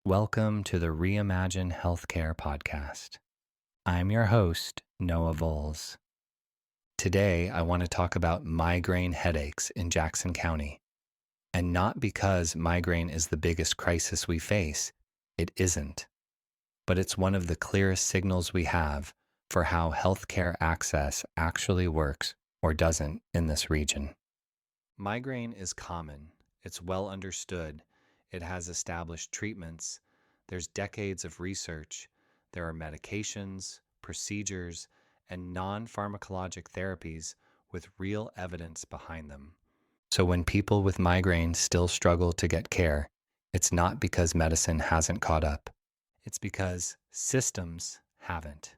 Welcome to the Reimagine Healthcare podcast. I'm your host, Noah Voles. Today, I want to talk about migraine headaches in Jackson County. And not because migraine is the biggest crisis we face, it isn't. But it's one of the clearest signals we have for how healthcare access actually works or doesn't in this region. Migraine is common, it's well understood, it has established treatments, there's decades of research, there are medications, procedures, and non-pharmacologic therapies with real evidence behind them. So when people with migraine still struggle to get care, it's not because medicine hasn't caught up. It's because systems haven't.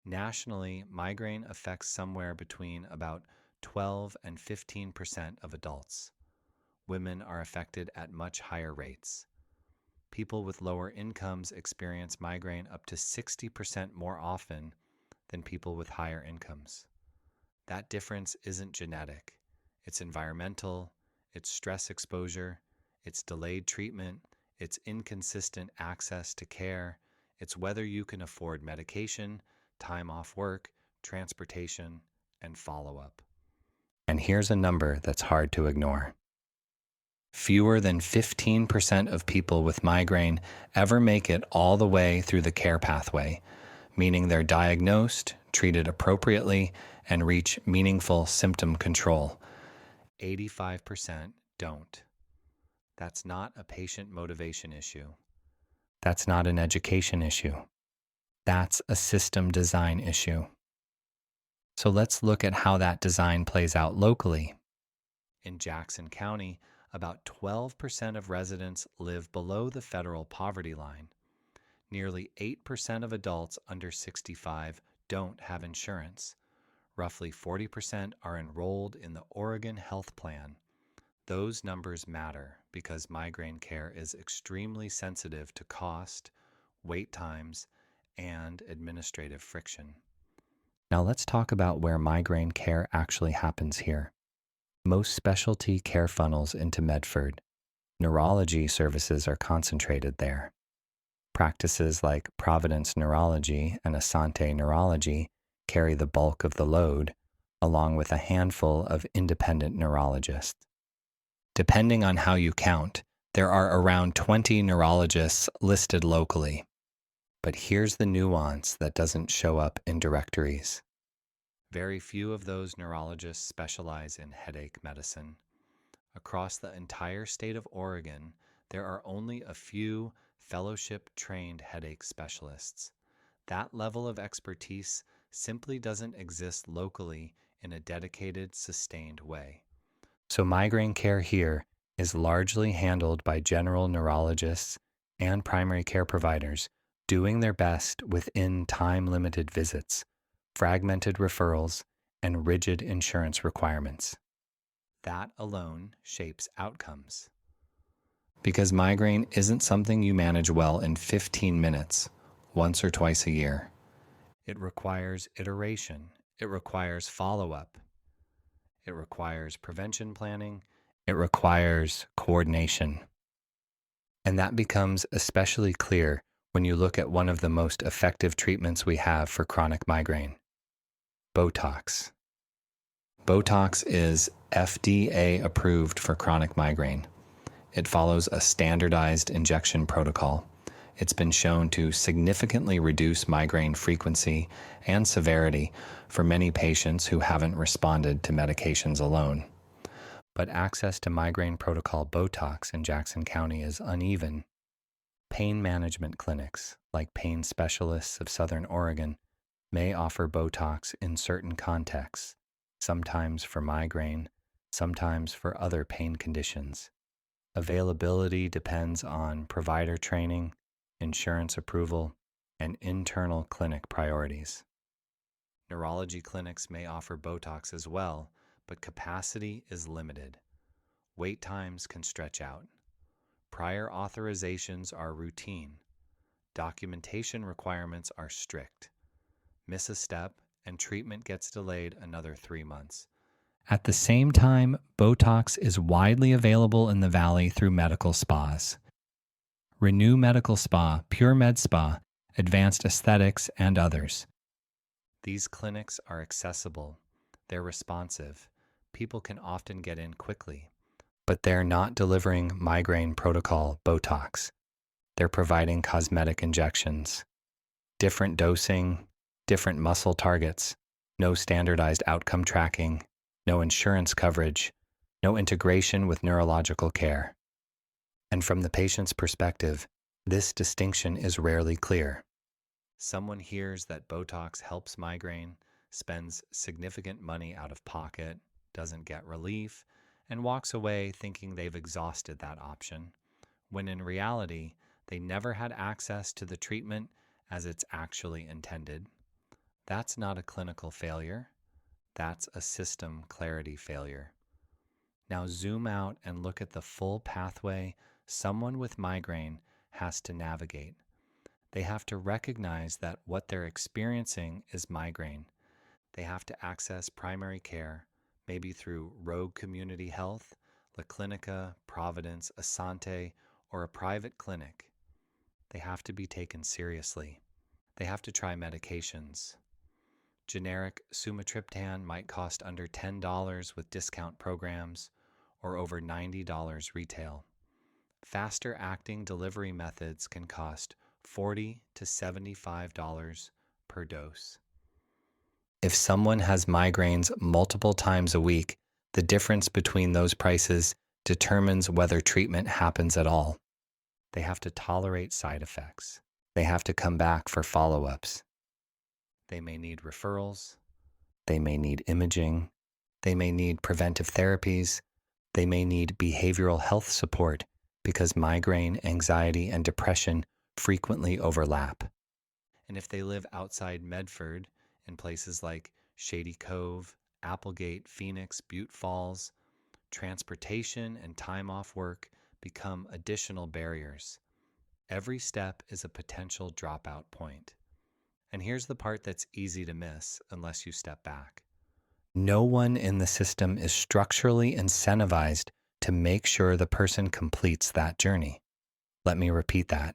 Nationally, migraine affects somewhere between about 12 and 15% of adults. Women are affected at much higher rates. People with lower incomes experience migraine up to 60% more often than people with higher incomes. That difference isn't genetic. It's environmental, it's stress exposure, it's delayed treatment, it's inconsistent access to care, it's whether you can afford medication, time off work, transportation, and follow-up. And here's a number that's hard to ignore. Fewer than 15% of people with migraine ever make it all the way through the care pathway, meaning they're diagnosed, treated appropriately, and reach meaningful symptom control. 85% don't. That's not a patient motivation issue. That's not an education issue. That's a system design issue. So let's look at how that design plays out locally. In Jackson County, about 12% of residents live below the federal poverty line. Nearly 8% of adults under 65 don't have insurance. Roughly 40% are enrolled in the Oregon Health Plan. Those numbers matter because migraine care is extremely sensitive to cost, wait times, and administrative friction. Now let's talk about where migraine care actually happens here. Most specialty care funnels into Medford. Neurology services are concentrated there. Practices like Providence Neurology and Asante Neurology carry the bulk of the load, along with a handful of independent neurologists. Depending on how you count, there are around 20 neurologists listed locally. But here's the nuance that doesn't show up in directories. Very few of those neurologists specialize in headache medicine. Across the entire state of Oregon, there are only a few fellowship-trained headache specialists. That level of expertise simply doesn't exist locally in a dedicated, sustained way. So migraine care here is largely handled by general neurologists and primary care providers doing their best within time-limited visits, fragmented referrals, and rigid insurance requirements. That alone shapes outcomes. Because migraine isn't something you manage well in 15 minutes, once or twice a year. It requires iteration. It requires follow-up. It requires prevention planning. It requires coordination. And that becomes especially clear when you look at one of the most effective treatments we have for chronic migraine, Botox. Botox is FDA-approved for chronic migraine. It follows a standardized injection protocol. It's been shown to significantly reduce migraine frequency and severity for many patients who haven't responded to medications alone. But access to migraine-protocol Botox in Jackson County is uneven. Pain management clinics, like Pain Specialists of Southern Oregon, may offer Botox in certain contexts, sometimes for migraine, sometimes for other pain conditions. Availability depends on provider training, insurance approval, and internal clinic priorities. Neurology clinics may offer Botox as well, but capacity is limited. Wait times can stretch out. Prior authorizations are routine. Documentation requirements are strict. Miss a step, and treatment gets delayed another 3 months. At the same time, Botox is widely available in the Valley through medical spas. Renew Medical Spa, Pure Med Spa, Advanced Aesthetics, and others. These clinics are accessible, they're responsive, people can often get in quickly, but they're not delivering migraine-protocol Botox. They're providing cosmetic injections, different dosing, different muscle targets, no standardized outcome tracking, no insurance coverage, no integration with neurological care. And from the patient's perspective, this distinction is rarely clear. Someone hears that Botox helps migraine, spends significant money out of pocket, doesn't get relief, and walks away thinking they've exhausted that option, when in reality, they never had access to the treatment as it's actually intended. That's not a clinical failure. That's a system clarity failure. Now zoom out and look at the full pathway someone with migraine has to navigate. They have to recognize that what they're experiencing is migraine. They have to access primary care, maybe through Rogue Community Health, La Clinica, Providence, Asante, or a private clinic. They have to be taken seriously. They have to try medications. Generic sumatriptan might cost under $10 with discount programs, or over $90 retail. Faster acting delivery methods can cost $40 to $75 per dose. If someone has migraines multiple times a week, the difference between those prices determines whether treatment happens at all. They have to tolerate side effects. They have to come back for follow-ups. They may need referrals. They may need imaging. They may need preventive therapies. They may need behavioral health support because migraine, anxiety, and depression frequently overlap. And if they live outside Medford, in places like Shady Cove, Applegate, Phoenix, Butte Falls, transportation and time off work become additional barriers. Every step is a potential dropout point. And here's the part that's easy to miss unless you step back. No one in the system is structurally incentivized to make sure the person completes that journey. Let me repeat that.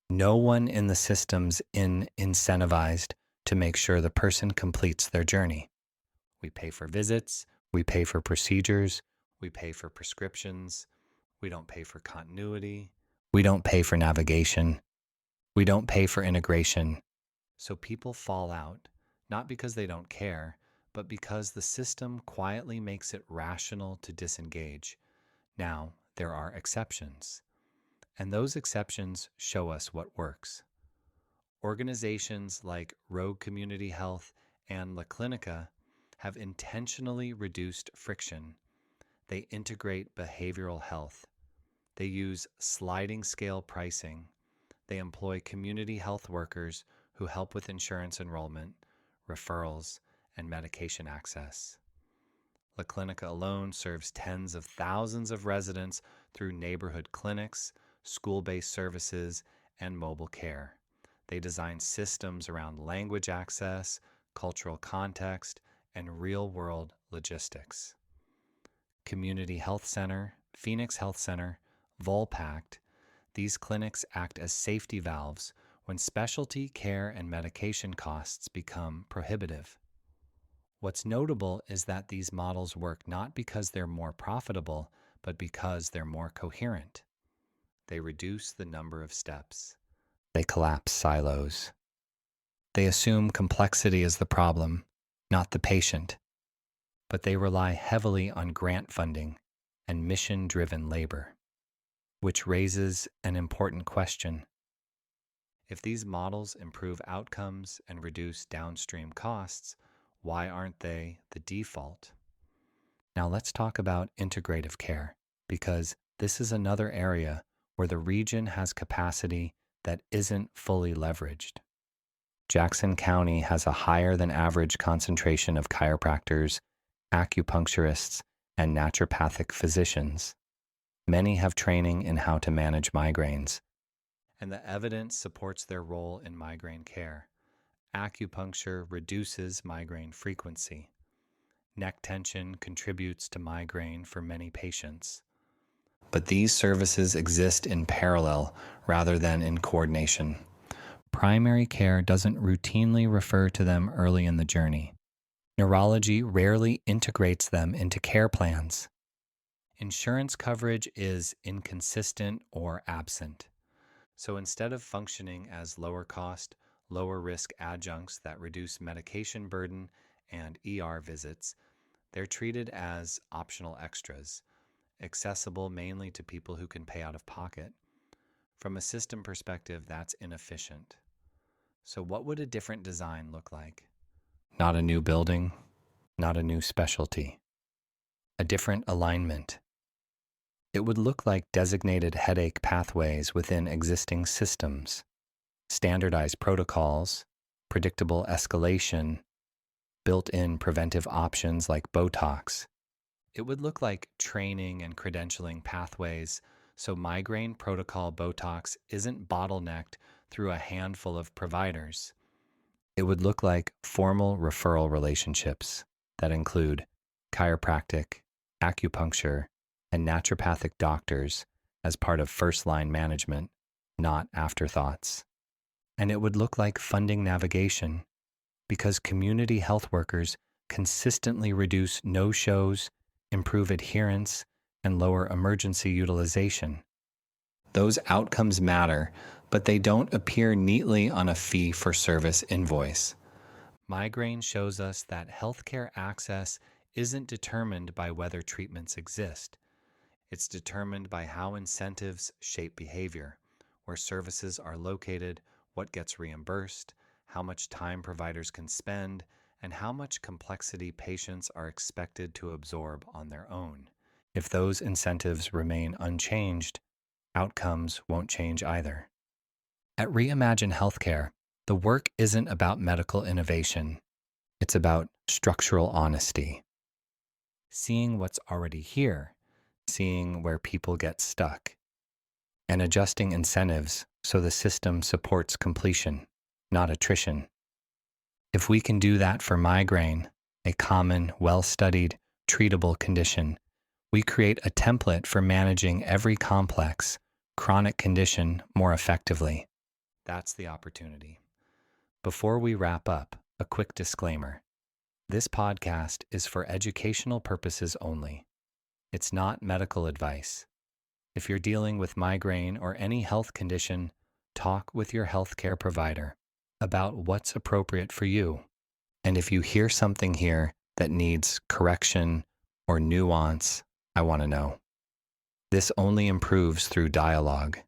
No one in the system's incentivized to make sure the person completes their journey. We pay for visits, we pay for procedures, we pay for prescriptions, we don't pay for continuity, we don't pay for navigation, we don't pay for integration. So people fall out, not because they don't care, but because the system quietly makes it rational to disengage. Now, there are exceptions, and those exceptions show us what works. Organizations like Rogue Community Health and La Clinica have intentionally reduced friction. They integrate behavioral health. They use sliding scale pricing. They employ community health workers who help with insurance enrollment, referrals, and medication access. La Clinica alone serves tens of thousands of residents through neighborhood clinics, school-based services, and mobile care. They design systems around language access, cultural context, and real-world logistics. Community Health Center, Phoenix Health Center, Volpact, these clinics act as safety valves when specialty care and medication costs become prohibitive. What's notable is that these models work not because they're more profitable, but because they're more coherent. They reduce the number of steps. They collapse silos. They assume complexity is the problem, not the patient. But they rely heavily on grant funding and mission-driven labor, which raises an important question. If these models improve outcomes and reduce downstream costs, why aren't they the default? Now let's talk about integrative care, because this is another area where the region has capacity that isn't fully leveraged. Jackson County has a higher than average concentration of chiropractors, acupuncturists, and naturopathic physicians. Many have training in how to manage migraines, and the evidence supports their role in migraine care. Acupuncture reduces migraine frequency. Neck tension contributes to migraine for many patients. but these services exist in parallel rather than in coordination. Primary care doesn't routinely refer to them early in the journey. Neurology rarely integrates them into care plans. Insurance coverage is inconsistent or absent. So instead of functioning as lower cost, lower risk adjuncts that reduce medication burden and ER visits, they're treated as optional extras, accessible mainly to people who can pay out of pocket. From a system perspective, that's inefficient. So what would a different design look like? Not a new building, not a new specialty. A different alignment. It would look like designated headache pathways within existing systems, standardized protocols, predictable escalation, built-in preventive options like Botox. It would look like training and credentialing pathways so migraine protocol Botox isn't bottlenecked through a handful of providers. It would look like formal referral relationships that include chiropractic, acupuncture, and naturopathic doctors as part of first-line management, not afterthoughts. And it would look like funding navigation because community health workers consistently reduce no-shows, improve adherence, and lower emergency utilization. Those outcomes matter, but they don't appear neatly on a fee-for-service invoice. Migraine shows us that healthcare access isn't determined by whether treatments exist. It's determined by how incentives shape behavior, where services are located, what gets reimbursed, how much time providers can spend, and how much complexity patients are expected to absorb on their own. If those incentives remain unchanged, outcomes won't change either. At Reimagine Healthcare, the work isn't about medical innovation. It's about structural honesty. Seeing what's already here, seeing where people get stuck, and adjusting incentives so the system supports completion, not attrition. If we can do that for migraine, a common, well-studied, treatable condition, we create a template for managing every complex, chronic condition more effectively. That's the opportunity. Before we wrap up, a quick disclaimer. This podcast is for educational purposes only. It's not medical advice. If you're dealing with migraine or any health condition, talk with your healthcare provider about what's appropriate for you. And if you hear something here that needs correction or nuance, I want to know. This only improves through dialogue.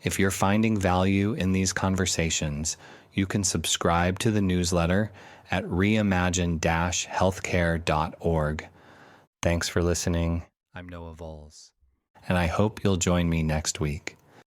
If you're finding value in these conversations, you can subscribe to the newsletter at reimagine-healthcare.org. Thanks for listening. I'm Noah Voles, and I hope you'll join me next week.